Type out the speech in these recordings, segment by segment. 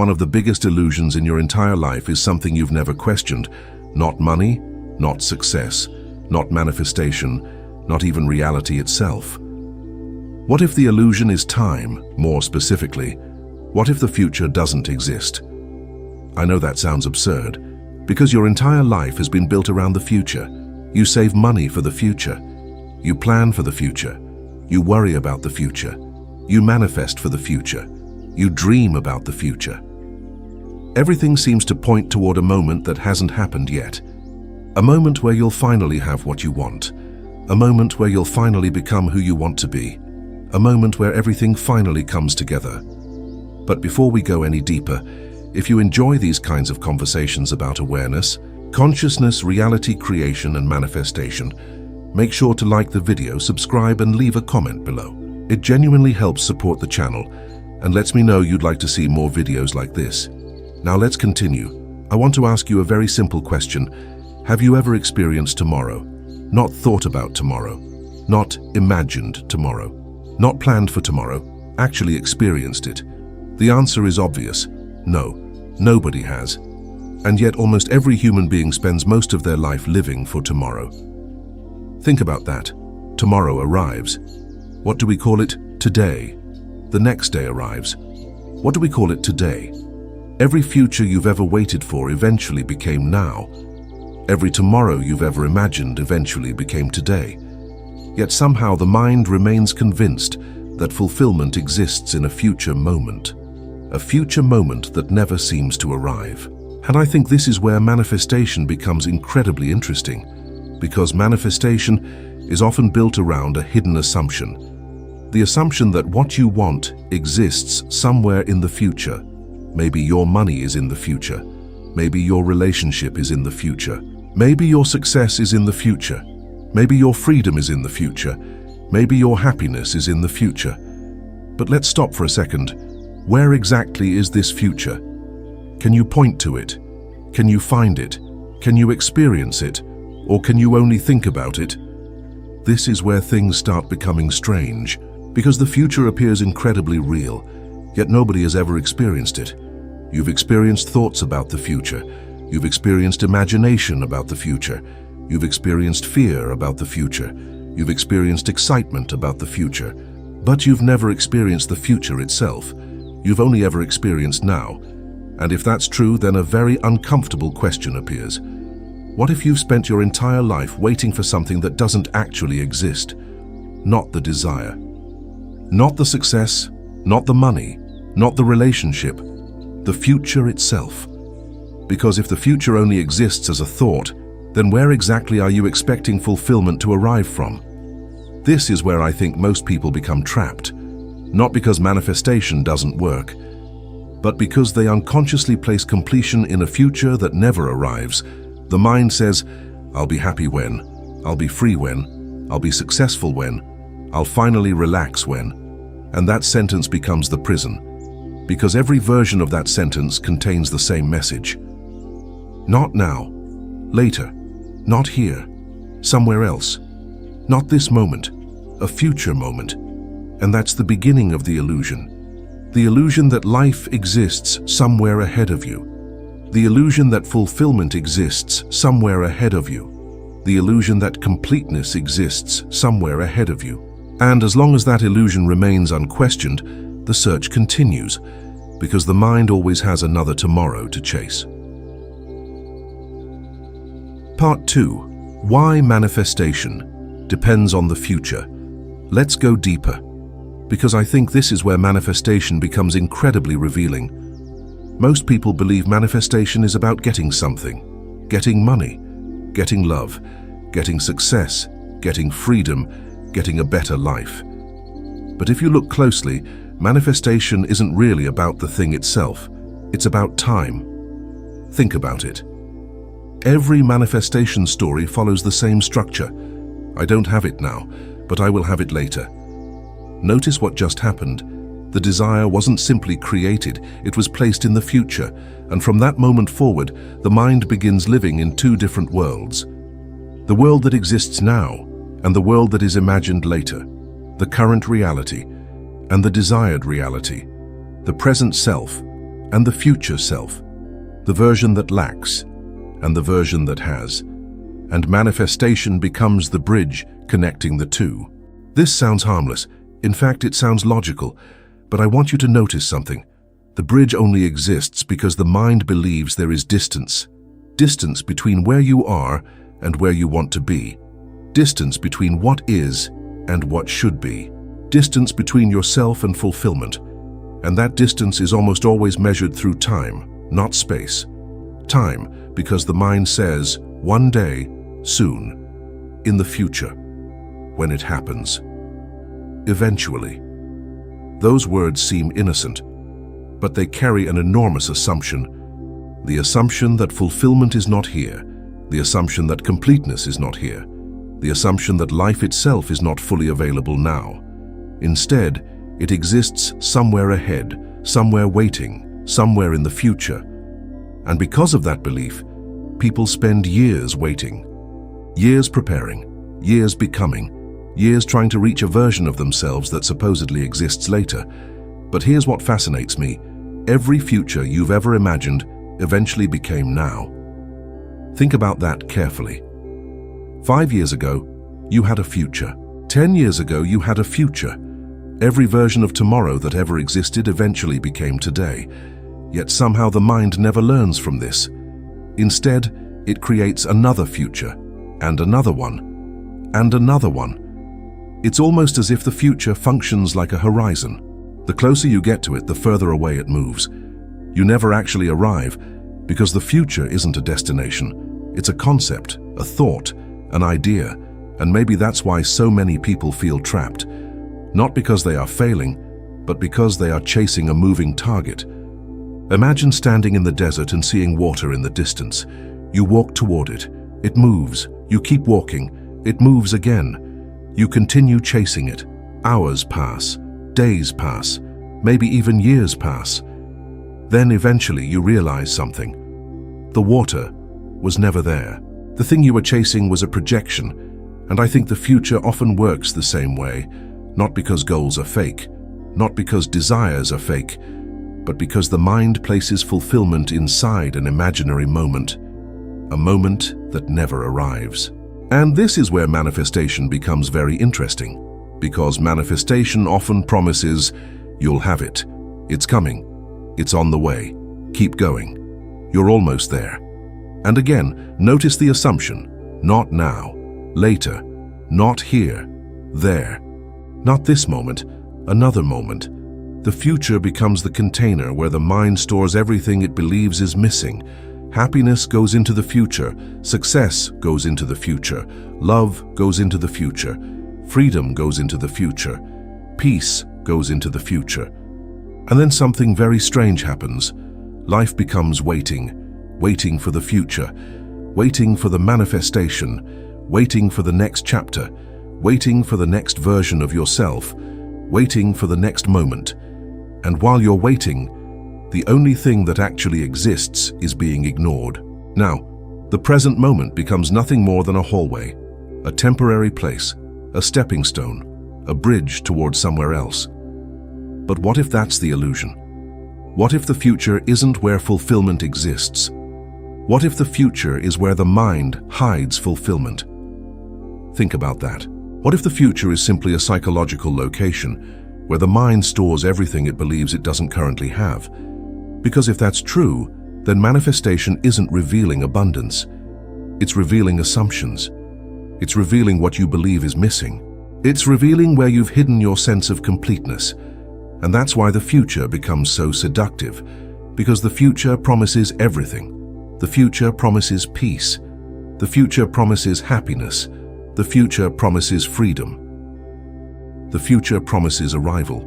One of the biggest illusions in your entire life is something you've never questioned. Not money, not success, not manifestation, not even reality itself. What if the illusion is time, more specifically? What if the future doesn't exist? I know that sounds absurd, because your entire life has been built around the future. You save money for the future. You plan for the future. You worry about the future. You manifest for the future. You dream about the future. Everything seems to point toward a moment that hasn't happened yet. A moment where you'll finally have what you want. A moment where you'll finally become who you want to be. A moment where everything finally comes together. But before we go any deeper, if you enjoy these kinds of conversations about awareness, consciousness, reality creation, and manifestation, make sure to like the video, subscribe, and leave a comment below. It genuinely helps support the channel and lets me know you'd like to see more videos like this. Now let's continue. I want to ask you a very simple question. Have you ever experienced tomorrow? Not thought about tomorrow. Not imagined tomorrow. Not planned for tomorrow. Actually experienced it? The answer is obvious. No, nobody has. And yet almost every human being spends most of their life living for tomorrow. Think about that. Tomorrow arrives. What do we call it? Today. The next day arrives. What do we call it today? Every future you've ever waited for eventually became now. Every tomorrow you've ever imagined eventually became today. Yet somehow the mind remains convinced that fulfillment exists in a future moment. A future moment that never seems to arrive. And I think this is where manifestation becomes incredibly interesting, because manifestation is often built around a hidden assumption. The assumption that what you want exists somewhere in the future. Maybe your money is in the future. Maybe your relationship is in the future. Maybe your success is in the future. Maybe your freedom is in the future. Maybe your happiness is in the future. But let's stop for a second. Where exactly is this future? Can you point to it? Can you find it? Can you experience it? Or can you only think about it? This is where things start becoming strange, because the future appears incredibly real, yet nobody has ever experienced it. You've experienced thoughts about the future. You've experienced imagination about the future. You've experienced fear about the future. You've experienced excitement about the future. But you've never experienced the future itself. You've only ever experienced now. And if that's true, then a very uncomfortable question appears. What if you've spent your entire life waiting for something that doesn't actually exist? Not the desire. Not the success. Not the money. Not the relationship. The future itself. Because if the future only exists as a thought, then where exactly are you expecting fulfillment to arrive from? This is where I think most people become trapped. Not because manifestation doesn't work, but because they unconsciously place completion in a future that never arrives. The mind says, I'll be happy when, I'll be free when, I'll be successful when, I'll finally relax when. And that sentence becomes the prison, because every version of that sentence contains the same message. Not now, later, not here, somewhere else, not this moment, a future moment. And that's the beginning of the illusion. The illusion that life exists somewhere ahead of you. The illusion that fulfillment exists somewhere ahead of you. The illusion that completeness exists somewhere ahead of you. And as long as that illusion remains unquestioned, the search continues, because the mind always has another tomorrow to chase. Part 2. Why manifestation depends on the future. Let's go deeper, because I think this is where manifestation becomes incredibly revealing. Most people believe manifestation is about getting something, getting money, getting love, getting success, getting freedom, getting a better life. But if you look closely, manifestation isn't really about the thing itself. It's about time. Think about it. Every manifestation story follows the same structure. I don't have it now, but I will have it later. Notice what just happened. The desire wasn't simply created, it was placed in the future, and from that moment forward, the mind begins living in two different worlds. The world that exists now, and the world that is imagined later. The current reality, and the desired reality. The present self, and the future self, the version that lacks and the version that has, and manifestation becomes the bridge connecting the two. This sounds harmless. In fact, it sounds logical, but I want you to notice something. The bridge only exists because the mind believes there is distance. Distance between where you are and where you want to be. Distance between what is and what should be. Distance between yourself and fulfillment. And that distance is almost always measured through time, not space. Time, because the mind says, one day, soon, in the future, when it happens. Eventually. Those words seem innocent, but they carry an enormous assumption. The assumption that fulfillment is not here, the assumption that completeness is not here, the assumption that life itself is not fully available now. Instead, it exists somewhere ahead, somewhere waiting, somewhere in the future. And because of that belief, people spend years waiting, years preparing, years becoming, years trying to reach a version of themselves that supposedly exists later. But here's what fascinates me. Every future you've ever imagined eventually became now. Think about that carefully. 5 years ago, you had a future. 10 years ago, you had a future. Every version of tomorrow that ever existed eventually became today. Yet somehow the mind never learns from this. Instead, it creates another future, and another one, and another one. It's almost as if the future functions like a horizon. The closer you get to it, the further away it moves. You never actually arrive, because the future isn't a destination. It's a concept, a thought, an idea, and maybe that's why so many people feel trapped. Not because they are failing, but because they are chasing a moving target. Imagine standing in the desert and seeing water in the distance. You walk toward it. It moves. You keep walking. It moves again. You continue chasing it. Hours pass. Days pass. Maybe even years pass. Then eventually you realize something. The water was never there. The thing you were chasing was a projection, and I think the future often works the same way, not because goals are fake, not because desires are fake, but because the mind places fulfillment inside an imaginary moment, a moment that never arrives. And this is where manifestation becomes very interesting, because manifestation often promises, you'll have it, it's coming, it's on the way, keep going, you're almost there. And again, notice the assumption, not now, later, not here, there. Not this moment, another moment. The future becomes the container where the mind stores everything it believes is missing. Happiness goes into the future, success goes into the future, love goes into the future, freedom goes into the future, peace goes into the future. And then something very strange happens. Life becomes waiting, waiting for the future, waiting for the manifestation, waiting for the next chapter, waiting for the next version of yourself, waiting for the next moment. And while you're waiting, the only thing that actually exists is being ignored. Now, the present moment becomes nothing more than a hallway, a temporary place, a stepping stone, a bridge towards somewhere else. But what if that's the illusion? What if the future isn't where fulfillment exists? What if the future is where the mind hides fulfillment? Think about that. What if the future is simply a psychological location where the mind stores everything it believes it doesn't currently have? Because if that's true, then manifestation isn't revealing abundance. It's revealing assumptions. It's revealing what you believe is missing. It's revealing where you've hidden your sense of completeness. And that's why the future becomes so seductive, because the future promises everything. The future promises peace. The future promises happiness. The future promises freedom. The future promises arrival.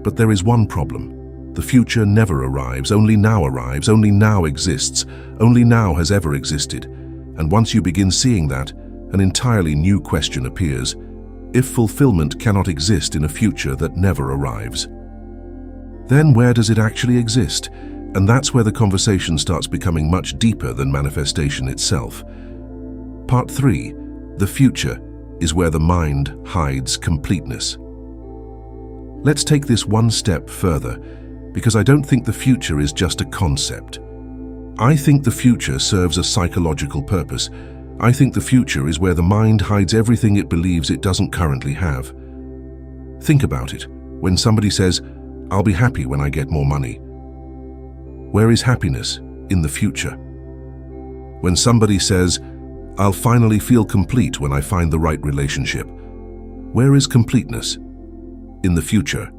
But there is one problem. The future never arrives, only now exists, only now has ever existed. And once you begin seeing that, an entirely new question appears. If fulfillment cannot exist in a future that never arrives, then where does it actually exist? And that's where the conversation starts becoming much deeper than manifestation itself. Part 3. The future is where the mind hides completeness. Let's take this one step further. because I don't think the future is just a concept. I think the future serves a psychological purpose. I think the future is where the mind hides everything it believes it doesn't currently have. Think about it. When somebody says, "I'll be happy when I get more money," where is happiness in the future? When somebody says, "I'll finally feel complete when I find the right relationship," where is completeness in the future?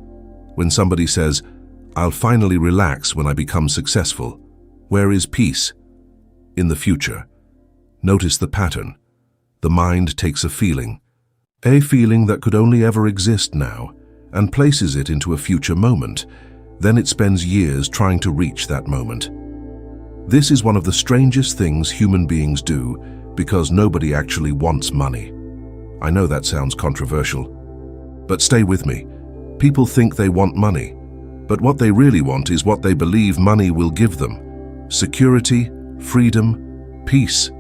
When somebody says, "I'll finally relax when I become successful," where is peace in the future? Notice the pattern. The mind takes a feeling that could only ever exist now, and places it into a future moment. Then it spends years trying to reach that moment. This is one of the strangest things human beings do, because nobody actually wants money. I know that sounds controversial, but stay with me. People think they want money, but what they really want is what they believe money will give them: security, freedom, peace,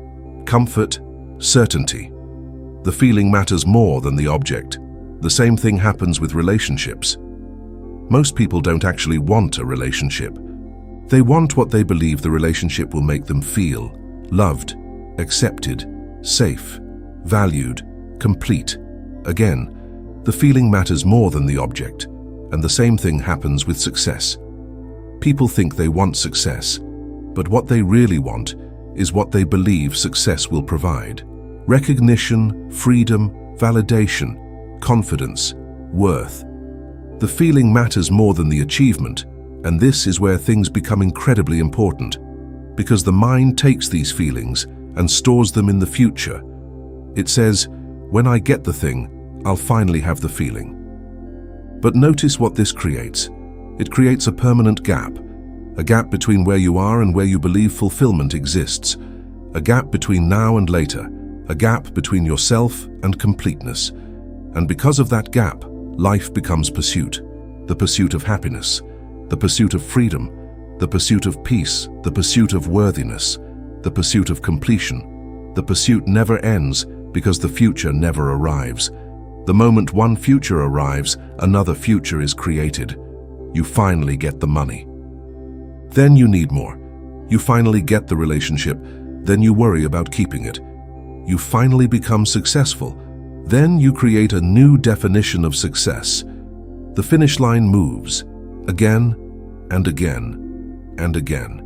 comfort, certainty. The feeling matters more than the object. The same thing happens with relationships. Most people don't actually want a relationship. They want what they believe the relationship will make them feel: loved, accepted, safe, valued, complete. Again, the feeling matters more than the object, and the same thing happens with success. People think they want success, but what they really want is what they believe success will provide: recognition, freedom, validation, confidence, worth. The feeling matters more than the achievement, and this is where things become incredibly important, because the mind takes these feelings and stores them in the future. It says, "When I get the thing, I'll finally have the feeling." But notice what this creates. It creates a permanent gap. A gap between where you are and where you believe fulfillment exists. A gap between now and later. A gap between yourself and completeness. And because of that gap, life becomes pursuit. The pursuit of happiness. The pursuit of freedom. The pursuit of peace. The pursuit of worthiness. The pursuit of completion. The pursuit never ends because the future never arrives. The moment one future arrives, another future is created. You finally get the money. Then you need more. You finally get the relationship. Then you worry about keeping it. You finally become successful. Then you create a new definition of success. The finish line moves again and again and again.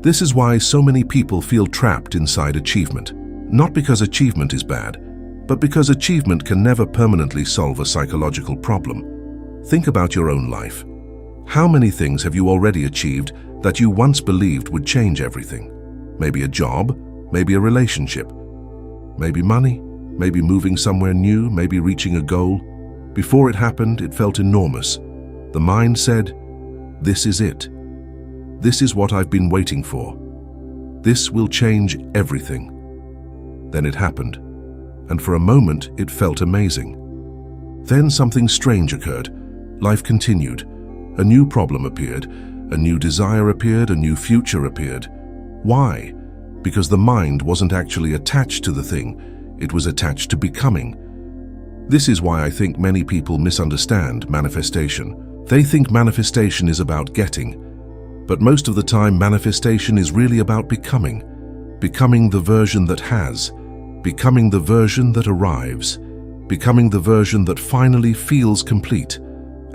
This is why so many people feel trapped inside achievement. Not because achievement is bad, but because achievement can never permanently solve a psychological problem. Think about your own life. How many things have you already achieved that you once believed would change everything? Maybe a job, maybe a relationship, maybe money, maybe moving somewhere new, maybe reaching a goal. Before it happened, it felt enormous. The mind said, "This is it. This is what I've been waiting for. This will change everything." Then it happened, and for a moment it felt amazing. Then something strange occurred. Life continued. A new problem appeared, a new desire appeared, a new future appeared. Why? Because the mind wasn't actually attached to the thing, it was attached to becoming. This is why I think many people misunderstand manifestation. They think manifestation is about getting, but most of the time manifestation is really about becoming. Becoming the version that has, becoming the version that arrives, becoming the version that finally feels complete.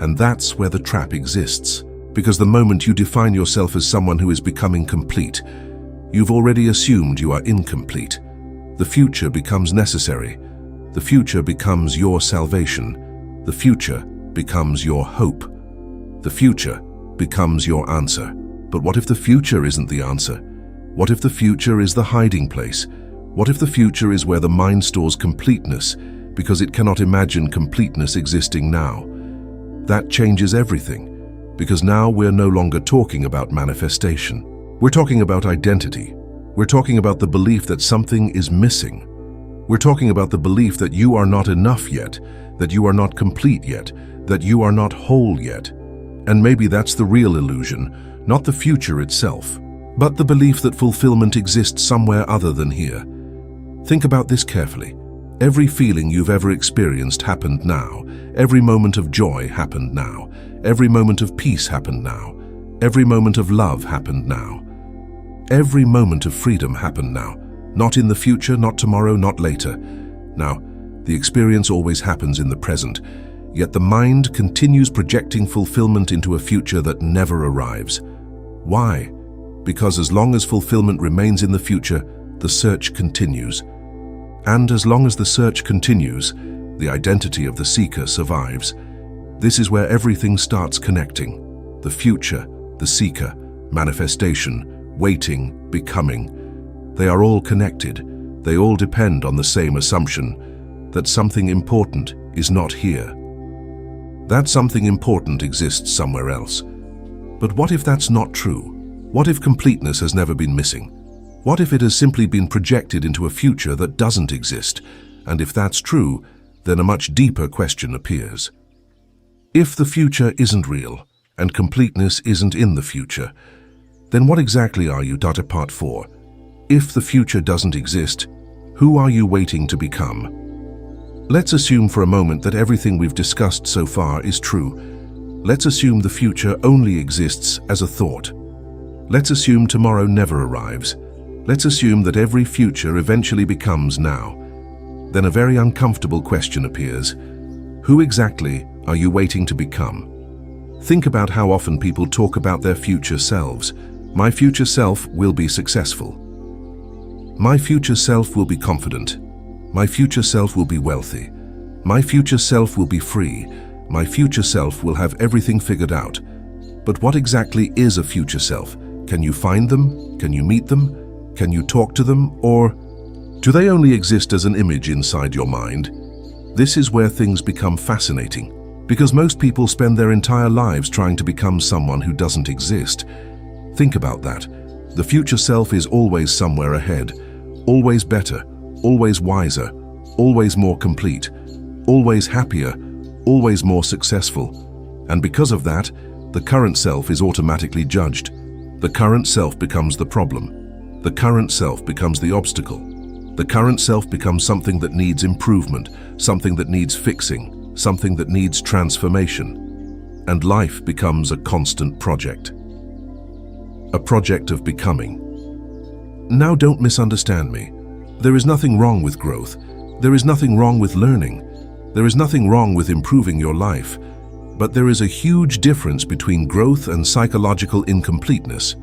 And that's where the trap exists. Because the moment you define yourself as someone who is becoming complete, you've already assumed you are incomplete. The future becomes necessary. The future becomes your salvation. The future becomes your hope. The future becomes your answer. But what if the future isn't the answer? What if the future is the hiding place? What if the future is where the mind stores completeness because it cannot imagine completeness existing now? That changes everything, because now we're no longer talking about manifestation. We're talking about identity. We're talking about the belief that something is missing. We're talking about the belief that you are not enough yet, that you are not complete yet, that you are not whole yet. And maybe that's the real illusion, not the future itself, but the belief that fulfillment exists somewhere other than here. Think about this carefully. Every feeling you've ever experienced happened now. Every moment of joy happened now. Every moment of peace happened now. Every moment of love happened now. Every moment of freedom happened now. Not in the future, not tomorrow, not later. Now, the experience always happens in the present, yet the mind continues projecting fulfillment into a future that never arrives. Why? Because as long as fulfillment remains in the future, the search continues. And as long as the search continues, the identity of the seeker survives. This is where everything starts connecting. The future, the seeker, manifestation, waiting, becoming. They are all connected. They all depend on the same assumption that something important is not here. That something important exists somewhere else. But what if that's not true? What if completeness has never been missing? What if it has simply been projected into a future that doesn't exist? And if that's true, then a much deeper question appears. If the future isn't real, and completeness isn't in the future, then what exactly are you? Part 4. If the future doesn't exist, who are you waiting to become? Let's assume for a moment that everything we've discussed so far is true. Let's assume the future only exists as a thought. Let's assume tomorrow never arrives. Let's assume that every future eventually becomes now. Then a very uncomfortable question appears. Who exactly are you waiting to become? Think about how often people talk about their future selves. My future self will be successful. My future self will be confident. My future self will be wealthy. My future self will be free. My future self will have everything figured out. But what exactly is a future self? Can you find them? Can you meet them? Can you talk to them? Or do they only exist as an image inside your mind? This is where things become fascinating, because most people spend their entire lives trying to become someone who doesn't exist. Think about that. The future self is always somewhere ahead, always better, always wiser, always more complete, always happier, always more successful. And because of that, the current self is automatically judged. The current self becomes the problem. The current self becomes the obstacle. The current self becomes something that needs improvement, something that needs fixing, something that needs transformation. And life becomes a constant project. A project of becoming. Now don't misunderstand me. There is nothing wrong with growth. There is nothing wrong with learning. There is nothing wrong with improving your life. But there is a huge difference between growth and psychological incompleteness.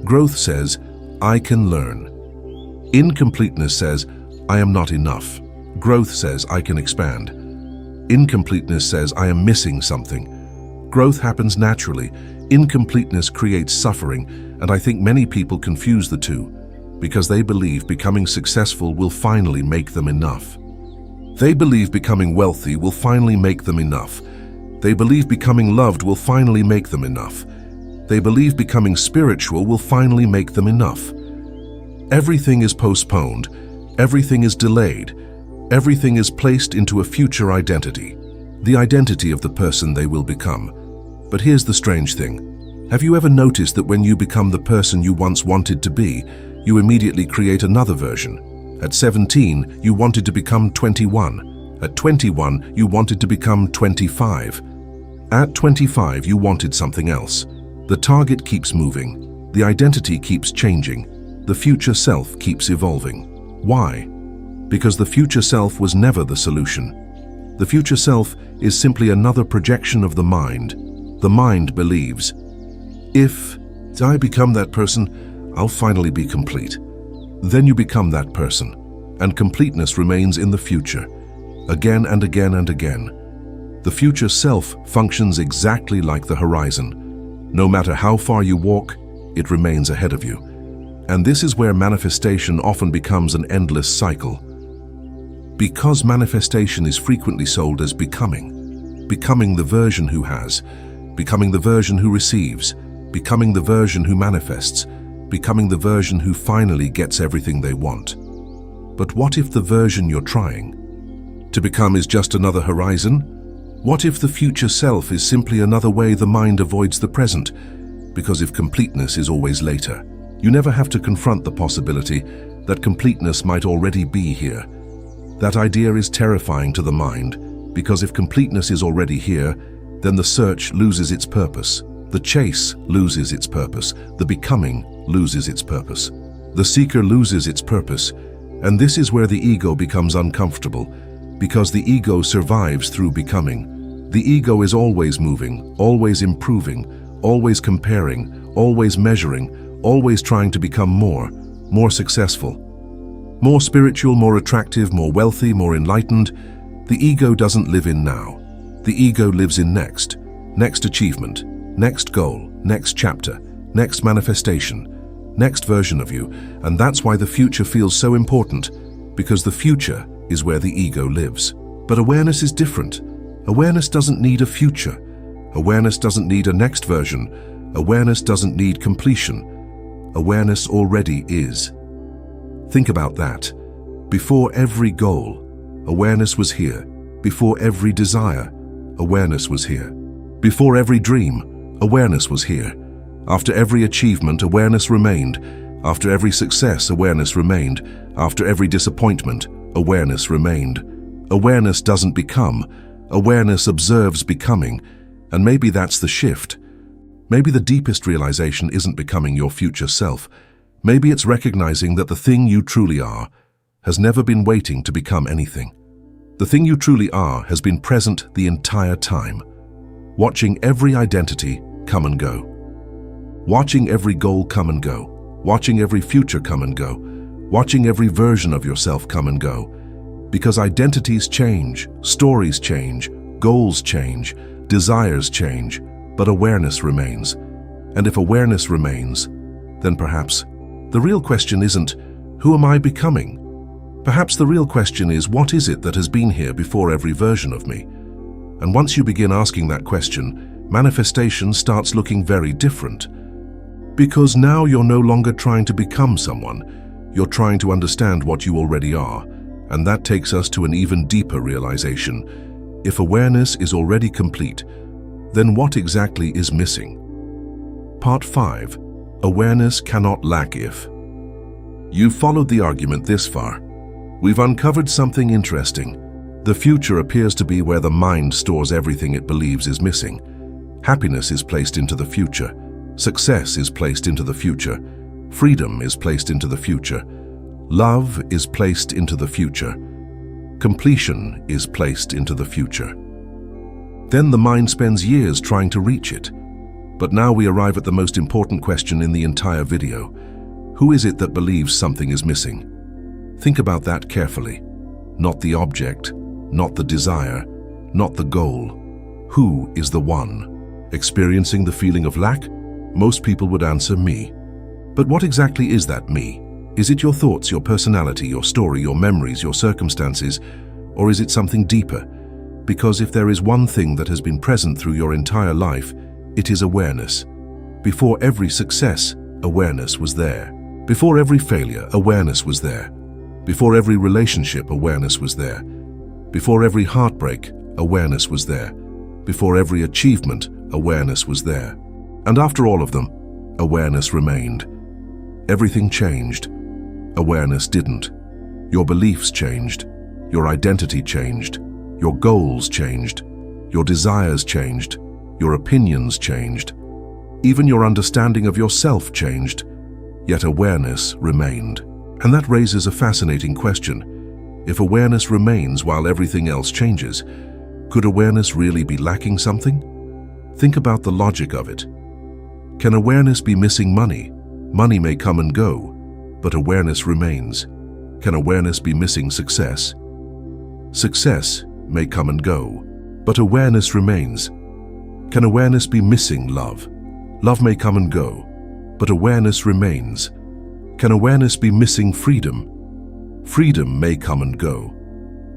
Growth says, I can learn. Incompleteness says, I am not enough. Growth says, I can expand. Incompleteness says, I am missing something. Growth happens naturally. Incompleteness creates suffering, and I think many people confuse the two, because they believe becoming successful will finally make them enough. They believe becoming wealthy will finally make them enough. They believe becoming loved will finally make them enough. They believe becoming spiritual will finally make them enough. Everything is postponed. Everything is delayed. Everything is placed into a future identity, the identity of the person they will become. But here's the strange thing. Have you ever noticed that when you become the person you once wanted to be, you immediately create another version? At 17, you wanted to become 21. At 21, you wanted to become 25. At 25, you wanted something else. The target keeps moving. The identity keeps changing. The future self keeps evolving. Why? Because the future self was never the solution. The future self is simply another projection of the mind. The mind believes, if I become that person, I'll finally be complete. Then you become that person, and completeness remains in the future, again and again and again. The future self functions exactly like the horizon. No matter how far you walk, it remains ahead of you. And this is where manifestation often becomes an endless cycle. Because manifestation is frequently sold as becoming the version who has, becoming the version who receives, becoming the version who manifests, becoming the version who finally gets everything they want. But what if the version you're trying to become is just another horizon? What if the future self is simply another way the mind avoids the present? Because if completeness is always later, you never have to confront the possibility that completeness might already be here. That idea is terrifying to the mind, because if completeness is already here, then the search loses its purpose. The chase loses its purpose. The becoming loses its purpose. The seeker loses its purpose, and this is where the ego becomes uncomfortable, because the ego survives through becoming. The ego is always moving, always improving, always comparing, always measuring, always trying to become more successful, more spiritual, more attractive, more wealthy, more enlightened. The ego doesn't live in now. The ego lives in next achievement, next goal, next chapter, next manifestation, next version of you, and that's why the future feels so important, because the future is where the ego lives. But awareness is different. Awareness doesn't need a future. Awareness doesn't need a next version. Awareness doesn't need completion. Awareness already is. Think about that. Before every goal, awareness was here. Before every desire, awareness was here. Before every dream, awareness was here. After every achievement, awareness remained. After every success, awareness remained. After every disappointment, awareness remained. Awareness doesn't become. Awareness observes becoming. And maybe that's the shift. Maybe the deepest realization isn't becoming your future self. Maybe it's recognizing that the thing you truly are has never been waiting to become anything. The thing you truly are has been present the entire time, watching every identity come and go, watching every goal come and go, watching every future come and go, watching every version of yourself come and go. Because identities change, stories change, goals change, desires change, but awareness remains. And if awareness remains, then perhaps the real question isn't, who am I becoming? Perhaps the real question is, what is it that has been here before every version of me? And once you begin asking that question, manifestation starts looking very different. Because now you're no longer trying to become someone, you're trying to understand what you already are. And that takes us to an even deeper realization. If awareness is already complete, then what exactly is missing? Part 5. Awareness cannot lack if. You've followed the argument this far. We've uncovered something interesting. The future appears to be where the mind stores everything it believes is missing. Happiness is placed into the future. Success is placed into the future. Freedom is placed into the future. Love is placed into the future. Completion is placed into the future. Then the mind spends years trying to reach it. But now we arrive at the most important question in the entire video. Who is it that believes something is missing? Think about that carefully. Not the object, not the desire, not the goal. Who is the one? Experiencing the feeling of lack? Most people would answer me. But what exactly is that me? Is it your thoughts, your personality, your story, your memories, your circumstances, or is it something deeper? Because if there is one thing that has been present through your entire life, it is awareness. Before every success, awareness was there. Before every failure, awareness was there. Before every relationship, awareness was there. Before every heartbreak, awareness was there. Before every achievement, awareness was there. And after all of them, awareness remained. Everything changed. Awareness didn't. Your beliefs changed. Your identity changed. Your goals changed. Your desires changed. Your opinions changed. Even your understanding of yourself changed. Yet awareness remained. And that raises a fascinating question. If awareness remains while everything else changes, could awareness really be lacking something? Think about the logic of it. Can awareness be missing money? Money may come and go, but awareness remains. Can awareness be missing success? Success may come and go, but awareness remains. Can awareness be missing love? Love may come and go, but awareness remains. Can awareness be missing freedom? Freedom may come and go,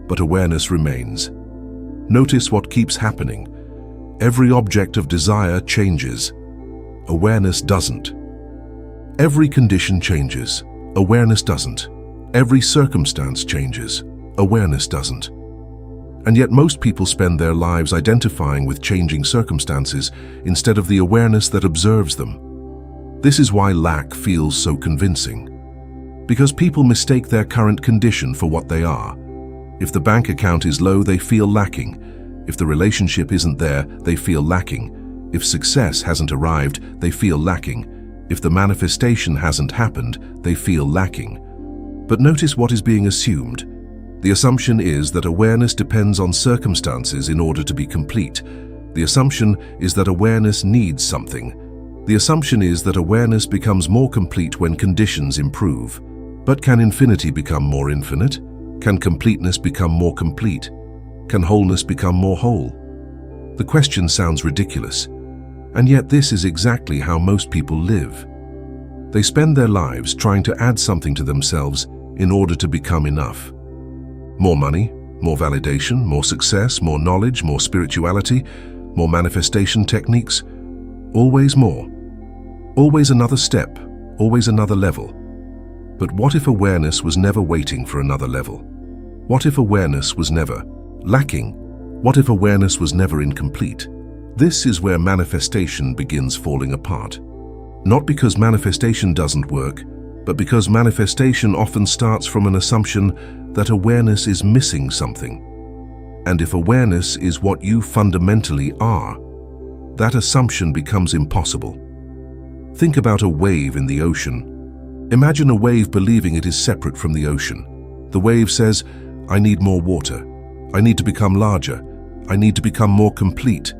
but awareness remains. Notice what keeps happening. Every object of desire changes. Awareness doesn't. Every condition changes. Awareness doesn't. Every circumstance changes. Awareness doesn't. And yet most people spend their lives identifying with changing circumstances instead of the awareness that observes them. This is why lack feels so convincing. Because people mistake their current condition for what they are. If the bank account is low, they feel lacking. If the relationship isn't there, they feel lacking. If success hasn't arrived, they feel lacking. If the manifestation hasn't happened, they feel lacking. But notice what is being assumed. The assumption is that awareness depends on circumstances in order to be complete. The assumption is that awareness needs something. The assumption is that awareness becomes more complete when conditions improve. But can infinity become more infinite? Can completeness become more complete? Can wholeness become more whole? The question sounds ridiculous, and yet this is exactly how most people live. They spend their lives trying to add something to themselves in order to become enough. More money, more validation, more success, more knowledge, more spirituality, more manifestation techniques. Always more. Always another step, always another level. But what if awareness was never waiting for another level? What if awareness was never lacking? What if awareness was never incomplete? This is where manifestation begins falling apart. Not because manifestation doesn't work, but because manifestation often starts from an assumption that awareness is missing something. And if awareness is what you fundamentally are, that assumption becomes impossible. Think about a wave in the ocean. Imagine a wave believing it is separate from the ocean. The wave says, "I need more water. I need to become larger. I need to become more complete."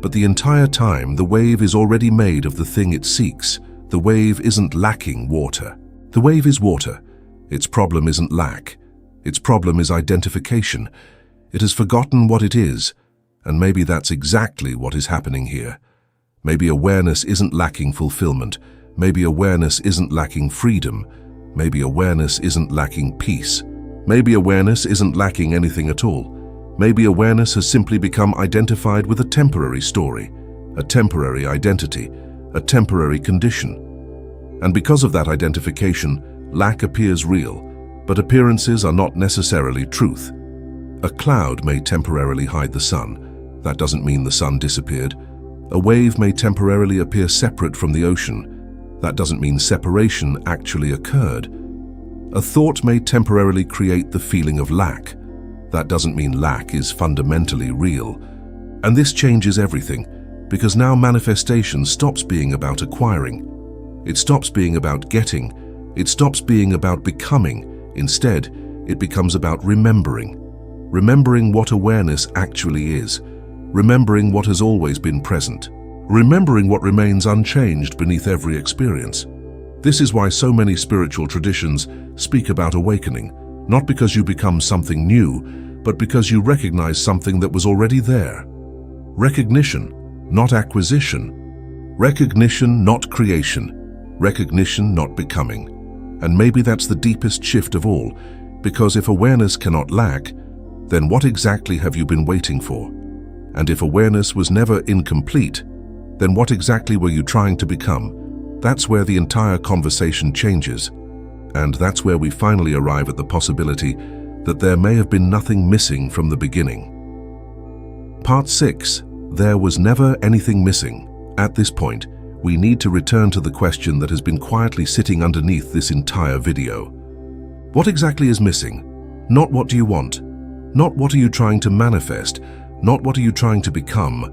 But the entire time, the wave is already made of the thing it seeks. The wave isn't lacking water. The wave is water. Its problem isn't lack. Its problem is identification. It has forgotten what it is, and maybe that's exactly what is happening here. Maybe awareness isn't lacking fulfillment. Maybe awareness isn't lacking freedom. Maybe awareness isn't lacking peace. Maybe awareness isn't lacking anything at all. Maybe awareness has simply become identified with a temporary story, a temporary identity, a temporary condition. And because of that identification, lack appears real, but appearances are not necessarily truth. A cloud may temporarily hide the sun. That doesn't mean the sun disappeared. A wave may temporarily appear separate from the ocean. That doesn't mean separation actually occurred. A thought may temporarily create the feeling of lack. That doesn't mean lack is fundamentally real. And this changes everything, because now manifestation stops being about acquiring. It stops being about getting. It stops being about becoming. Instead, it becomes about remembering. Remembering what awareness actually is. Remembering what has always been present. Remembering what remains unchanged beneath every experience. This is why so many spiritual traditions speak about awakening, not because you become something new, but because you recognize something that was already there. Recognition, not acquisition. Recognition, not creation. Recognition, not becoming. And maybe that's the deepest shift of all, because if awareness cannot lack, then what exactly have you been waiting for? And if awareness was never incomplete, then what exactly were you trying to become? That's where the entire conversation changes. And that's where we finally arrive at the possibility that there may have been nothing missing from the beginning. Part 6. There was never anything missing. At this point, we need to return to the question that has been quietly sitting underneath this entire video. What exactly is missing? Not what do you want? Not what are you trying to manifest? Not what are you trying to become?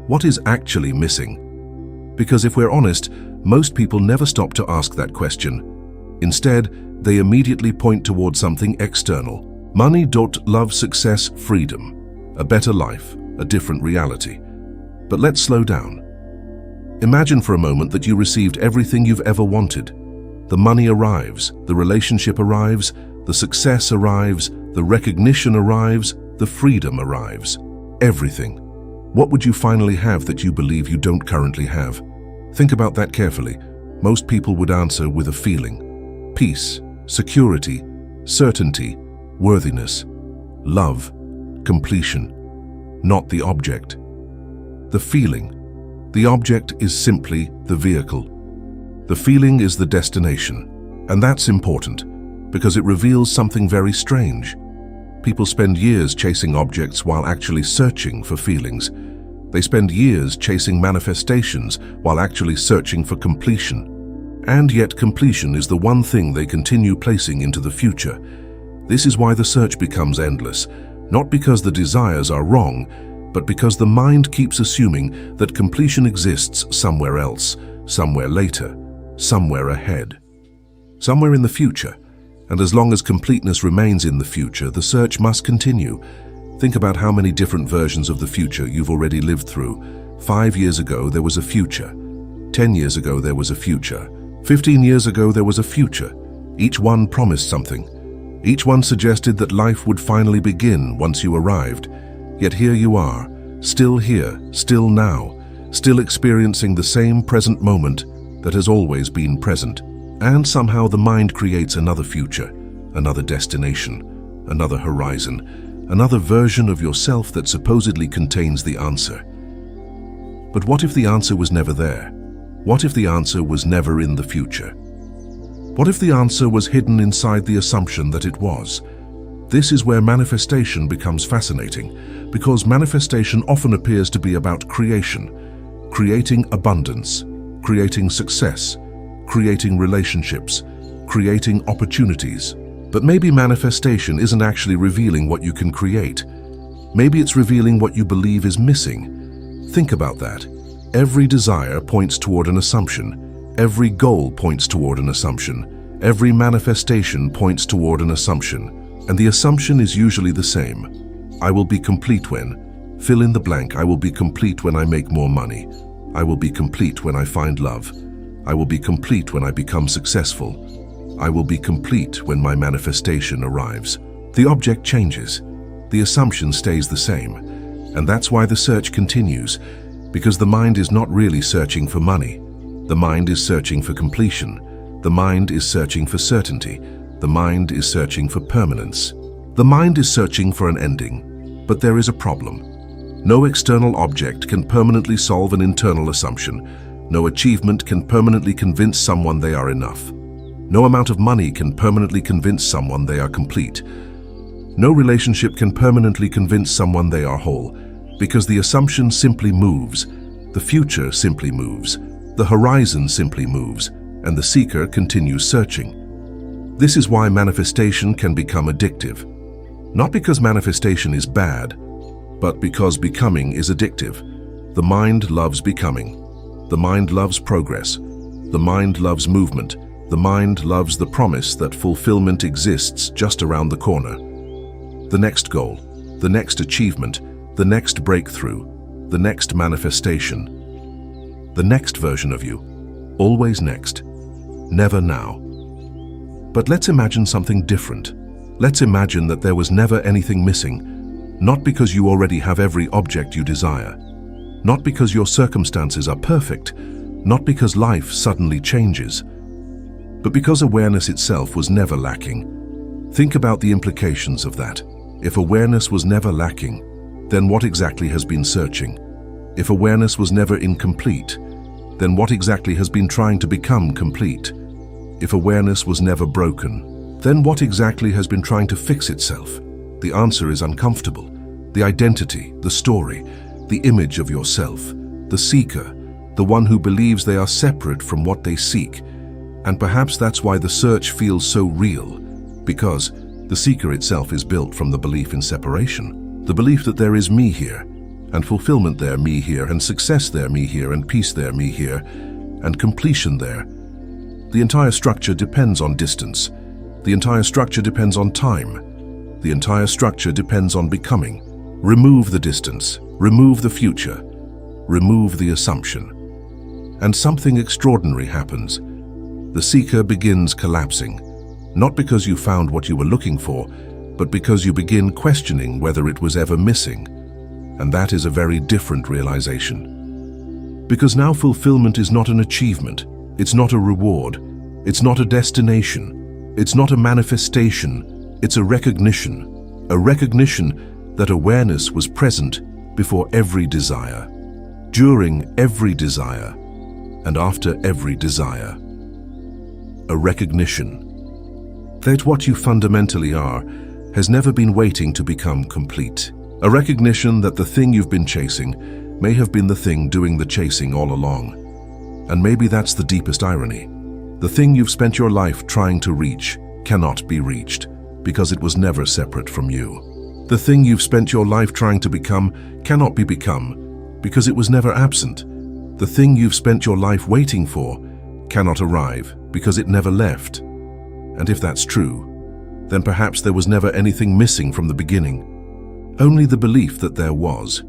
What is actually missing? Because if we're honest, most people never stop to ask that question. Instead, they immediately point towards something external. Money, love, success, freedom. A better life, a different reality. But let's slow down. Imagine for a moment that you received everything you've ever wanted. The money arrives, the relationship arrives, the success arrives, the recognition arrives, the freedom arrives. Everything. What would you finally have that you believe you don't currently have? Think about that carefully. Most people would answer with a feeling. Peace, security, certainty, worthiness, love, completion. Not the object. The feeling. The object is simply the vehicle. The feeling is the destination. And that's important, because it reveals something very strange. People spend years chasing objects while actually searching for feelings. They spend years chasing manifestations while actually searching for completion. And yet completion is the one thing they continue placing into the future. This is why the search becomes endless, not because the desires are wrong, but because the mind keeps assuming that completion exists somewhere else, somewhere later, somewhere ahead, somewhere in the future. And as long as completeness remains in the future, the search must continue. Think about how many different versions of the future you've already lived through. 5 years ago, there was a future. 10 years ago, there was a future. 15 years ago, there was a future. Each one promised something. Each one suggested that life would finally begin once you arrived. Yet here you are, still here, still now, still experiencing the same present moment that has always been present. And somehow the mind creates another future, another destination, another horizon, another version of yourself that supposedly contains the answer. But what if the answer was never there? What if the answer was never in the future? What if the answer was hidden inside the assumption that it was? This is where manifestation becomes fascinating, because manifestation often appears to be about creation, creating abundance, creating success, creating relationships, creating opportunities. But maybe manifestation isn't actually revealing what you can create. Maybe it's revealing what you believe is missing. Think about that. Every desire points toward an assumption. Every goal points toward an assumption. Every manifestation points toward an assumption. And the assumption is usually the same. I will be complete when, fill in the blank. I will be complete when I make more money. I will be complete when I find love. I will be complete when I become successful. I will be complete when my manifestation arrives. The object changes. The assumption stays the same. And that's why the search continues, because the mind is not really searching for money. The mind is searching for completion. The mind is searching for certainty. The mind is searching for permanence. The mind is searching for an ending. But there is a problem. No external object can permanently solve an internal assumption. No achievement can permanently convince someone they are enough. No amount of money can permanently convince someone they are complete. No relationship can permanently convince someone they are whole, because the assumption simply moves, the future simply moves, the horizon simply moves, and the seeker continues searching. This is why manifestation can become addictive. Not because manifestation is bad, but because becoming is addictive. The mind loves becoming. The mind loves progress. The mind loves movement. The mind loves the promise that fulfillment exists just around the corner. The next goal, the next achievement, the next breakthrough, the next manifestation, the next version of you, always next, never now. But let's imagine something different. Let's imagine that there was never anything missing, not because you already have every object you desire, not because your circumstances are perfect, not because life suddenly changes, but because awareness itself was never lacking. Think about the implications of that. If awareness was never lacking, then what exactly has been searching? If awareness was never incomplete, then what exactly has been trying to become complete? If awareness was never broken, then what exactly has been trying to fix itself? The answer is uncomfortable. The identity, the story, the image of yourself, the seeker, the one who believes they are separate from what they seek. And perhaps that's why the search feels so real, because the seeker itself is built from the belief in separation, the belief that there is me here, and fulfillment there, me here, and success there, me here, and peace there, me here, and completion there. The entire structure depends on distance. The entire structure depends on time. The entire structure depends on becoming. Remove the distance, remove the future, remove the assumption. And something extraordinary happens. The seeker begins collapsing, not because you found what you were looking for, but because you begin questioning whether it was ever missing. And that is a very different realization. Because now fulfillment is not an achievement, it's not a reward, it's not a destination, it's not a manifestation, it's a recognition that awareness was present before every desire, during every desire, and after every desire. A recognition that what you fundamentally are has never been waiting to become complete. A recognition that the thing you've been chasing may have been the thing doing the chasing all along. And maybe that's the deepest irony. The thing you've spent your life trying to reach cannot be reached. because it was never separate from you. The thing you've spent your life trying to become cannot be become because it was never absent. The thing you've spent your life waiting for cannot arrive because it never left. And if that's true, then perhaps there was never anything missing from the beginning, only the belief that there was.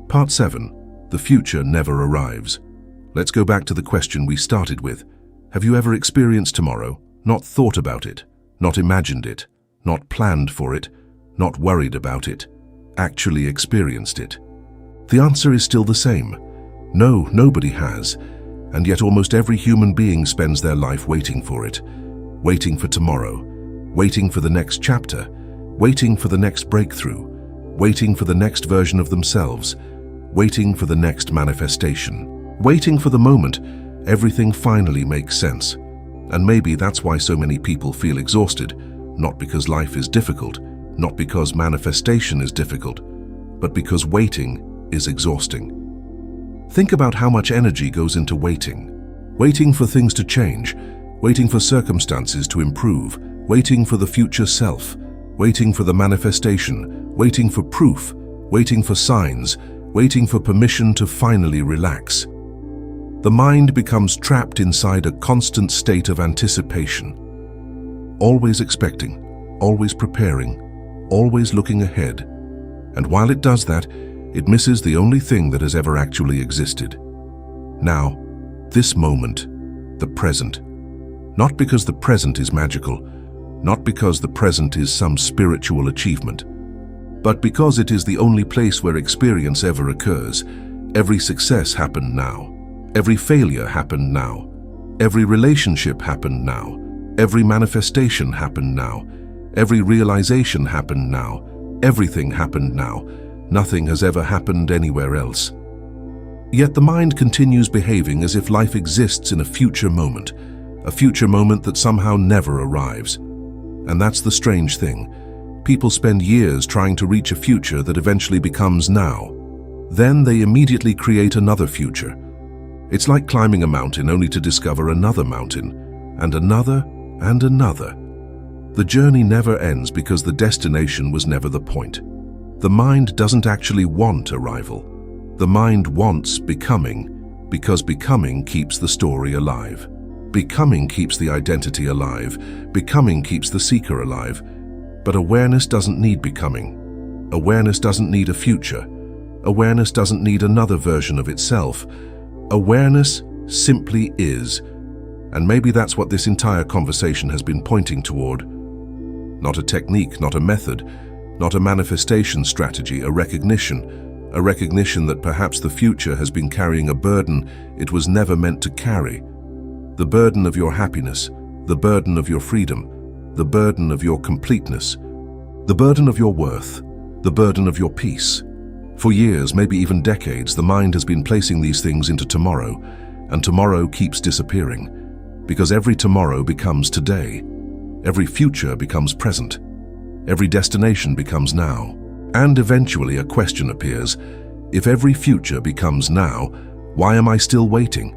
Part 7. The future never arrives. Let's go back to the question we started with. Have you ever experienced tomorrow, not thought about it, not imagined it, not planned for it, not worried about it, actually experienced it? The answer is still the same. No, nobody has. And yet almost every human being spends their life waiting for it. Waiting for tomorrow. Waiting for the next chapter. Waiting for the next breakthrough. Waiting for the next version of themselves. Waiting for the next manifestation. Waiting for the moment everything finally makes sense. And maybe that's why so many people feel exhausted, not because life is difficult, not because manifestation is difficult, but because waiting is exhausting. Think about how much energy goes into waiting. Waiting for things to change, waiting for circumstances to improve, waiting for the future self, waiting for the manifestation, waiting for proof, waiting for signs, waiting for permission to finally relax. The mind becomes trapped inside a constant state of anticipation. Always expecting, always preparing, always looking ahead. And while it does that, it misses the only thing that has ever actually existed. Now, this moment, the present. Not because the present is magical, not because the present is some spiritual achievement, but because it is the only place where experience ever occurs. Every success happened now. Every failure happened now. Every relationship happened now. Every manifestation happened now. Every realization happened now. Everything happened now. Nothing has ever happened anywhere else. Yet the mind continues behaving as if life exists in a future moment that somehow never arrives. And that's the strange thing. People spend years trying to reach a future that eventually becomes now. Then they immediately create another future. It's like climbing a mountain only to discover another mountain, and another, and another. The journey never ends because the destination was never the point. The mind doesn't actually want arrival. The mind wants becoming, because becoming keeps the story alive. Becoming keeps the identity alive. Becoming keeps the seeker alive. But awareness doesn't need becoming. Awareness doesn't need a future. Awareness doesn't need another version of itself. Awareness simply is. And maybe that's what this entire conversation has been pointing toward. Not a technique, not a method, not a manifestation strategy, a recognition that perhaps the future has been carrying a burden it was never meant to carry. The burden of your happiness, the burden of your freedom, the burden of your completeness, the burden of your worth, the burden of your peace. For years, maybe even decades, the mind has been placing these things into tomorrow, and tomorrow keeps disappearing, because every tomorrow becomes today, every future becomes present, every destination becomes now. And eventually a question appears: if every future becomes now, why am I still waiting?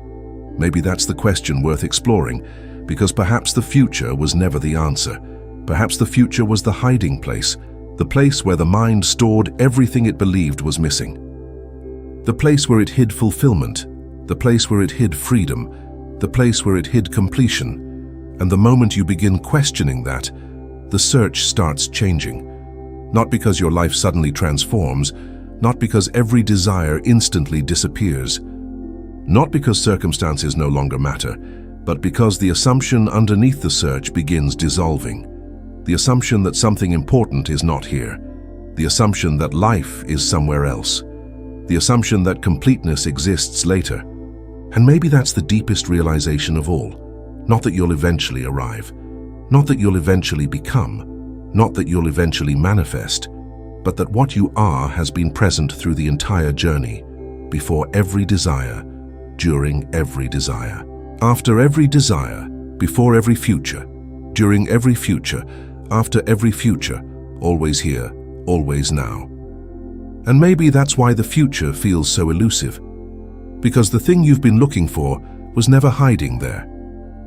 Maybe that's the question worth exploring, because perhaps the future was never the answer. Perhaps the future was the hiding place, the place where the mind stored everything it believed was missing. The place where it hid fulfillment, the place where it hid freedom, the place where it hid completion. And the moment you begin questioning that, the search starts changing. Not because your life suddenly transforms, not because every desire instantly disappears, not because circumstances no longer matter, but because the assumption underneath the search begins dissolving. The assumption that something important is not here. The assumption that life is somewhere else. The assumption that completeness exists later. And maybe that's the deepest realization of all. Not that you'll eventually arrive. Not that you'll eventually become. Not that you'll eventually manifest. But that what you are has been present through the entire journey, before every desire, during every desire, after every desire, before every future, during every future, after every future, always here, always now. And maybe that's why the future feels so elusive. Because the thing you've been looking for was never hiding there.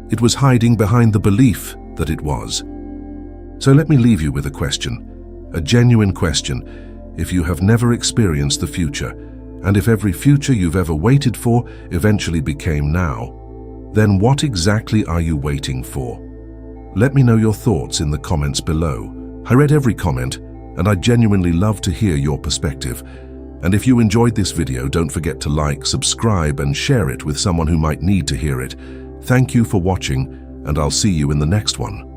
It was hiding behind the belief that it was. So let me leave you with a question, a genuine question. If you have never experienced the future, and if every future you've ever waited for eventually became now, then what exactly are you waiting for? Let me know your thoughts in the comments below. I read every comment, and I genuinely love to hear your perspective. And if you enjoyed this video, don't forget to like, subscribe, and share it with someone who might need to hear it. Thank you for watching, and I'll see you in the next one.